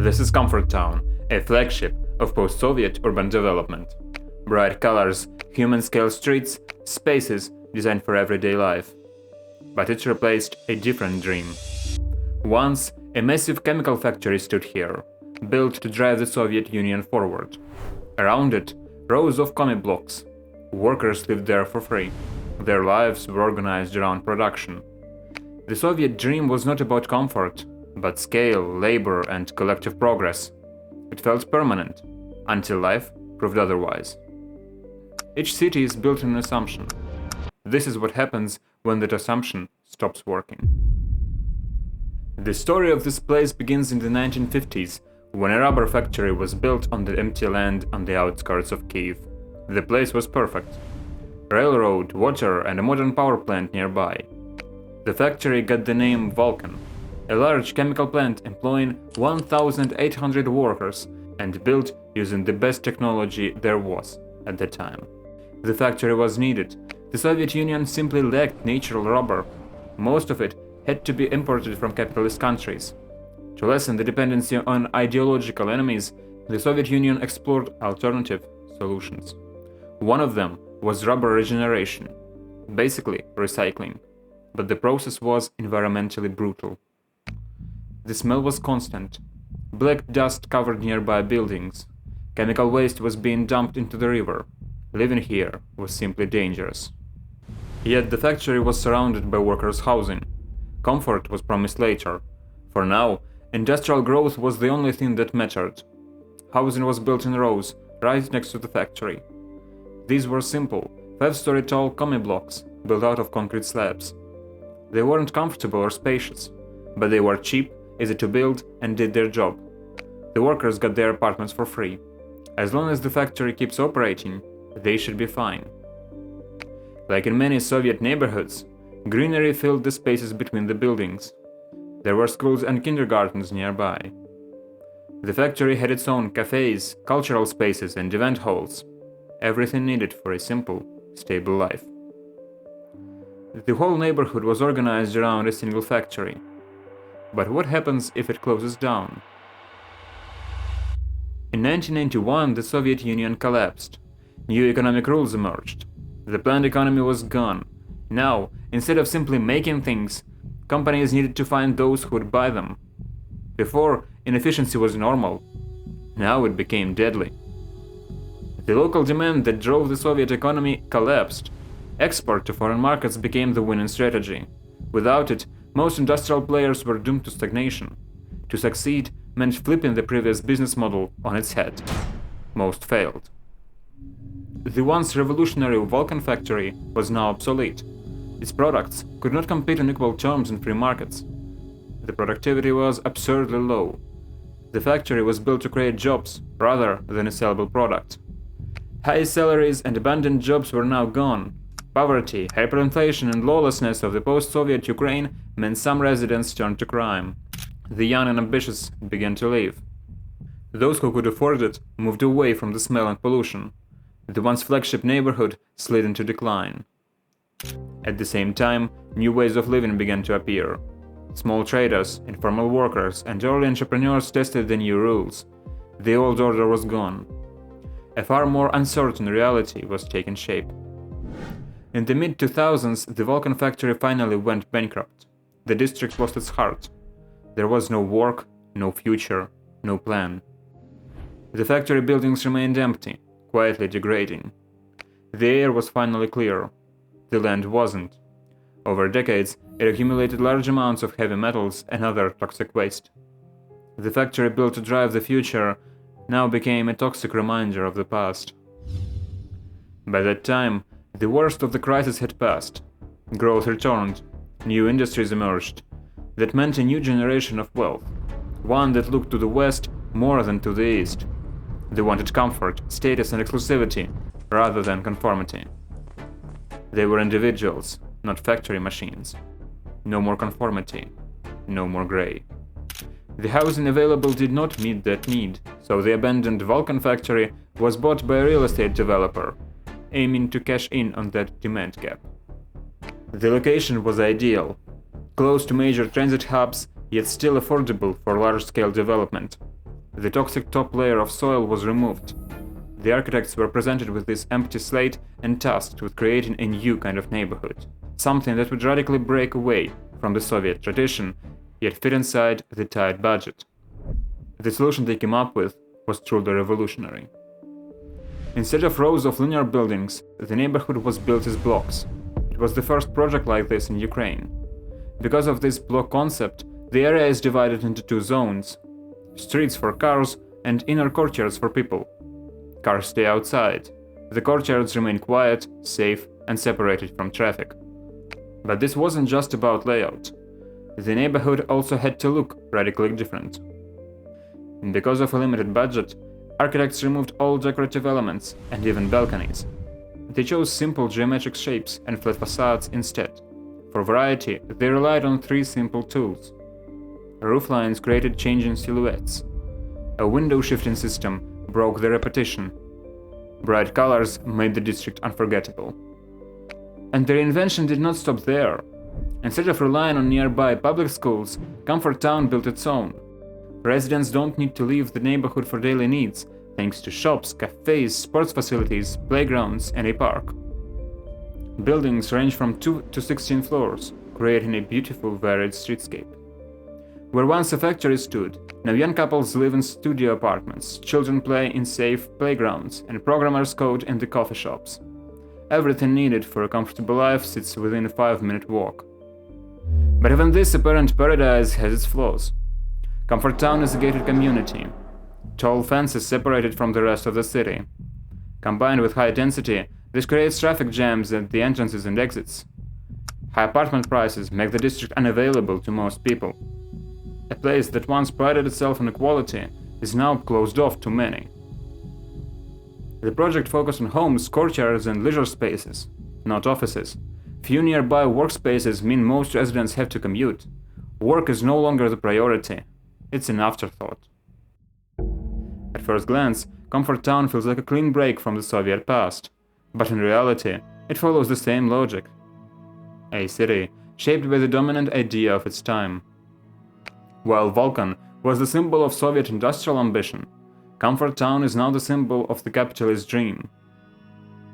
This is Comfort Town, a flagship of post-Soviet urban development. Bright colors, human-scale streets, spaces designed for everyday life. But it replaced a different dream. Once, a massive chemical factory stood here, built to drive the Soviet Union forward. Around it, rows of commie blocks. Workers lived there for free. Their lives were organized around production. The Soviet dream was not about comfort, but scale, labor, and collective progress. It felt permanent, until life proved otherwise. Each city is built on an assumption. This is what happens when that assumption stops working. The story of this place begins in the 1950s, when a rubber factory was built on the empty land on the outskirts of Kyiv. The place was perfect. Railroad, water, and a modern power plant nearby. The factory got the name Vulcan, a large chemical plant employing 1,800 workers and built using the best technology there was at the time. The factory was needed. The Soviet Union simply lacked natural rubber. Most of it had to be imported from capitalist countries. To lessen the dependency on ideological enemies, the Soviet Union explored alternative solutions. One of them was rubber regeneration, basically recycling, but the process was environmentally brutal. The smell was constant. Black dust covered nearby buildings. Chemical waste was being dumped into the river. Living here was simply dangerous. Yet the factory was surrounded by workers' housing. Comfort was promised later. For now, industrial growth was the only thing that mattered. Housing was built in rows, right next to the factory. These were simple, 5-story tall commie blocks, built out of concrete slabs. They weren't comfortable or spacious, but they were cheap, easy to build, and did their job. The workers got their apartments for free. As long as the factory keeps operating, they should be fine. Like in many Soviet neighborhoods, greenery filled the spaces between the buildings. There were schools and kindergartens nearby. The factory had its own cafes, cultural spaces, and event halls. Everything needed for a simple, stable life. The whole neighborhood was organized around a single factory. But what happens if it closes down? In 1991, the Soviet Union collapsed. New economic rules emerged. The planned economy was gone. Now, instead of simply making things, companies needed to find those who would buy them. Before, inefficiency was normal. Now it became deadly. The local demand that drove the Soviet economy collapsed. Export to foreign markets became the winning strategy. Without it, most industrial players were doomed to stagnation. To succeed meant flipping the previous business model on its head. Most failed. The once revolutionary Vulcan factory was now obsolete. Its products could not compete on equal terms in free markets. The productivity was absurdly low. The factory was built to create jobs rather than a sellable product. High salaries and abundant jobs were now gone. Poverty, hyperinflation, and lawlessness of the post-Soviet Ukraine meant some residents turned to crime. The young and ambitious began to leave. Those who could afford it moved away from the smell and pollution. The once flagship neighborhood slid into decline. At the same time, new ways of living began to appear. Small traders, informal workers, and early entrepreneurs tested the new rules. The old order was gone. A far more uncertain reality was taking shape. In the mid-2000s, the Vulcan factory finally went bankrupt. The district lost its heart. There was no work, no future, no plan. The factory buildings remained empty, quietly degrading. The air was finally clear. The land wasn't. Over decades, it accumulated large amounts of heavy metals and other toxic waste. The factory built to drive the future now became a toxic reminder of the past. By that time, the worst of the crisis had passed. Growth returned. New industries emerged. That meant a new generation of wealth. One that looked to the West more than to the East. They wanted comfort, status, and exclusivity, rather than conformity. They were individuals, not factory machines. No more conformity. No more gray. The housing available did not meet that need, so the abandoned Vulcan factory was bought by a real estate developer, aiming to cash in on that demand gap. The location was ideal, close to major transit hubs, yet still affordable for large-scale development. the toxic top layer of soil was removed. The architects were presented with this empty slate and tasked with creating a new kind of neighborhood, something that would radically break away from the Soviet tradition, yet fit inside the tight budget. The solution they came up with was truly revolutionary. Instead of rows of linear buildings, the neighborhood was built as blocks. It was the first project like this in Ukraine. Because of this block concept, the area is divided into two zones: streets for cars and inner courtyards for people. Cars stay outside. The courtyards remain quiet, safe, and separated from traffic. But this wasn't just about layout. The neighborhood also had to look radically different. And because of a limited budget, architects removed all decorative elements and even balconies. They chose simple geometric shapes and flat facades instead. For variety, they relied on three simple tools. Roof lines created changing silhouettes. A window shifting system broke the repetition. Bright colors made the district unforgettable. And their invention did not stop there. Instead of relying on nearby public schools, Comfort Town built its own. Residents don't need to leave the neighborhood for daily needs, thanks to shops, cafes, sports facilities, playgrounds, and a park. Buildings range from 2 to 16 floors, creating a beautiful, varied streetscape. Where once a factory stood, now young couples live in studio apartments, children play in safe playgrounds, and programmers code in the coffee shops. Everything needed for a comfortable life sits within a 5-minute walk. But even this apparent paradise has its flaws. Comfort Town is a gated community. Tall fences separate it from the rest of the city. Combined with high density, this creates traffic jams at the entrances and exits. High apartment prices make the district unavailable to most people. A place that once prided itself on equality is now closed off to many. The project focused on homes, courtyards, and leisure spaces, not offices. Few nearby workspaces mean most residents have to commute. Work is no longer the priority. It's an afterthought. At first glance, Comfort Town feels like a clean break from the Soviet past, but in reality, it follows the same logic. A city shaped by the dominant idea of its time. While Vulcan was the symbol of Soviet industrial ambition, Comfort Town is now the symbol of the capitalist dream.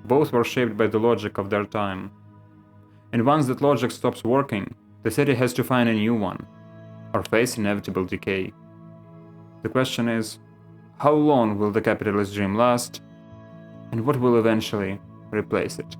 Both were shaped by the logic of their time. And once that logic stops working, the city has to find a new one, or face inevitable decay. The question is, how long will the capitalist dream last, and what will eventually replace it?